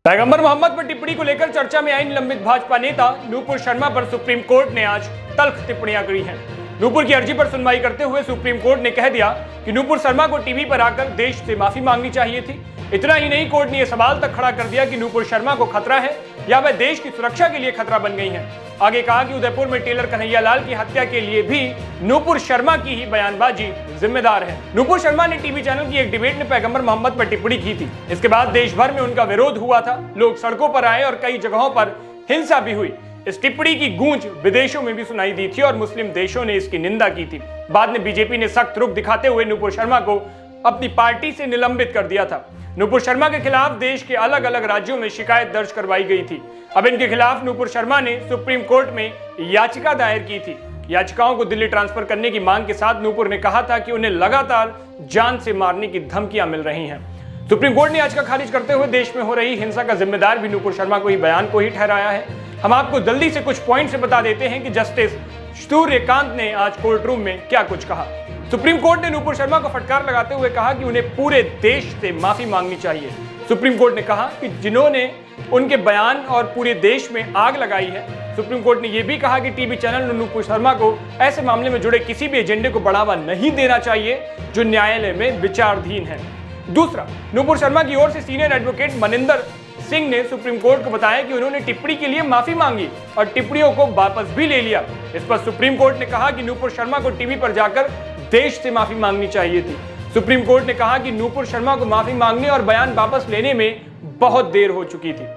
पैगंबर मोहम्मद पर टिप्पणी को लेकर चर्चा में आई निलंबित भाजपा नेता नूपुर शर्मा पर सुप्रीम कोर्ट ने आज तल्ख टिप्पणियां करी हैं। नूपुर की अर्जी पर सुनवाई करते हुए सुप्रीम कोर्ट ने कह दिया कि नूपुर शर्मा को टीवी पर आकर देश से माफी मांगनी चाहिए थी। इतना ही नहीं, कोर्ट ने यह सवाल तक खड़ा कर दिया कि नूपुर शर्मा को खतरा है या वह देश की सुरक्षा के लिए खतरा बन गई हैं। आगे कहा कि उदयपुर में टेलर कन्हैया लाल की हत्या के लिए भी नूपुर शर्मा की ही बयानबाजी जिम्मेदार है। नूपुर शर्मा ने टीवी चैनल की एक डिबेट में पैगंबर मोहम्मद पर टिप्पणी की थी। इसके बाद देश भर में उनका विरोध हुआ था, लोग सड़कों पर आए और कई जगहों पर हिंसा भी हुई। इस टिप्पणी की गूंज विदेशों में भी सुनाई दी थी और मुस्लिम देशों ने इसकी निंदा की थी। बाद में बीजेपी ने सख्त रुख दिखाते हुए नूपुर शर्मा को अपनी पार्टी से निलंबित कर दिया था। नूपुर शर्मा के खिलाफ देश के अलग अलग राज्यों में शिकायत दर्ज करवाई गई थी। अब इनके खिलाफ नूपुर शर्मा ने सुप्रीम कोर्ट में याचिका दायर की थी। याचिकाओं को दिल्ली ट्रांसफर करने की मांग के साथ नूपुर ने कहा था कि उन्हें लगातार जान से मारने की धमकियां मिल रही हैं। सुप्रीम कोर्ट ने याचिका खारिज करते हुए देश में हो रही हिंसा का जिम्मेदार भी नूपुर शर्मा को ही बयान को ही ठहराया है। हम आपको जल्दी से कुछ पॉइंट से बता देते हैं कि जस्टिस सूर्यकांत ने आज कोर्ट रूम में क्या कुछ कहा। सुप्रीम कोर्ट ने नूपुर शर्मा को फटकार लगाते हुए कहा कि उन्हें पूरे देश से माफी मांगनी चाहिए। सुप्रीम कोर्ट ने कहा कि जिन्होंने उनके बयान और पूरे देश में आग लगाई है। सुप्रीम कोर्ट ने यह भी कहा कि टीवी चैनल ने नूपुर शर्मा को ऐसे मामले में जुड़े किसी भी एजेंडे को बढ़ावा नहीं देना चाहिए जो न्यायालय में विचाराधीन है। दूसरा, नूपुर शर्मा की ओर से सीनियर एडवोकेट मनिंदर सिंह ने सुप्रीम कोर्ट को बताया कि उन्होंने टिप्पणी के लिए माफी मांगी और टिप्पणियों को वापस भी ले लिया। इस पर सुप्रीम कोर्ट ने कहा कि नूपुर शर्मा को टीवी पर जाकर देश से माफी मांगनी चाहिए थी। सुप्रीम कोर्ट ने कहा कि नूपुर शर्मा को माफी मांगने और बयान वापस लेने में बहुत देर हो चुकी थी।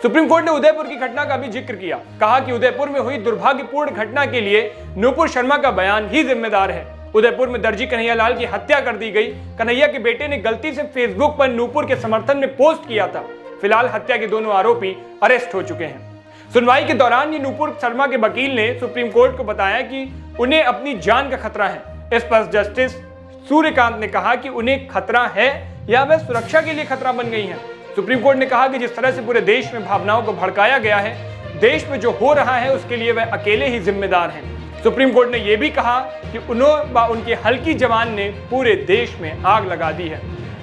सुप्रीम कोर्ट ने उदयपुर की घटना का भी जिक्र किया। कहा कि उदयपुर में हुई दुर्भाग्यपूर्ण घटना के लिए नूपुर शर्मा का बयान ही जिम्मेदार है। उदयपुर में दर्जी कन्हैया लाल की हत्या कर दी गई। कन्हैया के बेटे ने गलती से फेसबुक पर नूपुर के समर्थन में पोस्ट किया था। फिलहाल हत्या के दोनों आरोपी अरेस्ट हो चुके हैं। सुनवाई के दौरान ये नूपुर शर्मा के वकील ने सुप्रीम कोर्ट को बताया कि उन्हें अपनी जान का खतरा है। इस पर जस्टिस सूर्यकांत ने कहा कि उन्हें खतरा है या वह सुरक्षा के लिए खतरा बन गई हैं। सुप्रीम कोर्ट ने कहा कि जिस तरह से पूरे देश में भावनाओं को भड़काया गया है, देश में जो हो रहा है उसके लिए वह अकेले ही जिम्मेदार हैं। सुप्रीम कोर्ट ने यह भी कहा कि उनके हल्की जवान ने पूरे देश में आग लगा दी है।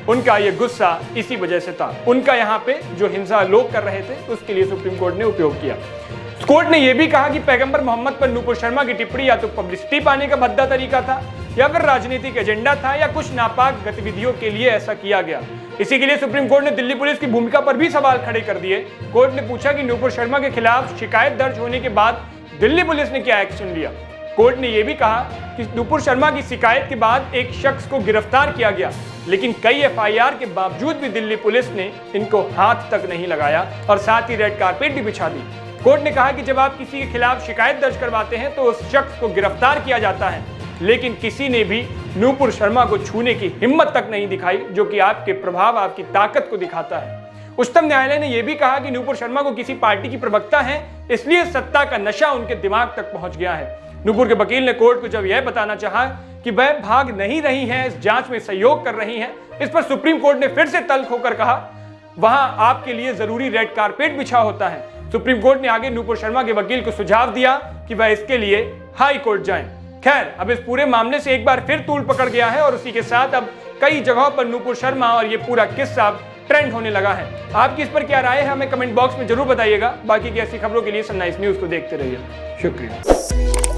उनका यह गुस्सा इसी वजह से था। उनका यहाँ पे जो हिंसा लोग कर रहे थे उसके लिए सुप्रीम कोर्ट ने उपयोग किया। कोर्ट ने यह भी कहा कि पैगंबर मोहम्मद पर नूपुर शर्मा की टिप्पणी या तो पब्लिसिटी पाने का भद्दा तरीका था या फिर राजनीतिक एजेंडा था या कुछ नापाक गतिविधियों के लिए ऐसा किया गया। इसी के लिए सुप्रीम कोर्ट ने दिल्ली पुलिस की भूमिका पर भी सवाल खड़े कर दिए। कोर्ट ने पूछा कि नूपुर शर्मा के खिलाफ शिकायत दर्ज होने के बाद दिल्ली पुलिस ने क्या एक्शन लिया। कोर्ट ने यह भी कहा कि नूपुर शर्मा की शिकायत के बाद एक शख्स को गिरफ्तार किया गया, लेकिन कई एफआईआर के बावजूद भी दिल्ली पुलिस ने इनको हाथ तक नहीं लगाया और साथ ही रेड कारपेट भी बिछा दी। कोर्ट ने कहा कि जब आप किसी के खिलाफ शिकायत दर्ज करवाते हैं तो उस शख्स को गिरफ्तार किया जाता है, लेकिन किसी ने भी नूपुर शर्मा को छूने की हिम्मत तक नहीं दिखाई, जो कि आपके प्रभाव, आपकी ताकत को दिखाता है। उच्चतम न्यायालय ने यह भी कहा कि नूपुर शर्मा को किसी पार्टी की प्रवक्ता है, इसलिए सत्ता का नशा उनके दिमाग तक पहुंच गया है। नूपुर के वकील ने कोर्ट को जब यह बताना चाहा कि वह भाग नहीं रही है, इस जांच में सहयोग कर रही है, इस पर सुप्रीम कोर्ट ने फिर से तल्ख होकर कहा, वहां आपके लिए जरूरी रेड कारपेट बिछा होता है। सुप्रीम कोर्ट ने आगे नूपुर शर्मा के वकील को सुझाव दिया कि वह इसके लिए हाई कोर्ट जाएं। खैर, अब इस पूरे मामले से एक बार फिर तूल पकड़ गया है और उसी के साथ अब कई जगहों पर नूपुर शर्मा और ये पूरा किस्सा ट्रेंड होने लगा है। आपकी इस पर क्या राय है, हमें कमेंट बॉक्स में जरूर बताइएगा। बाकी की ऐसी खबरों के लिए सनराइज न्यूज को देखते रहिए। शुक्रिया।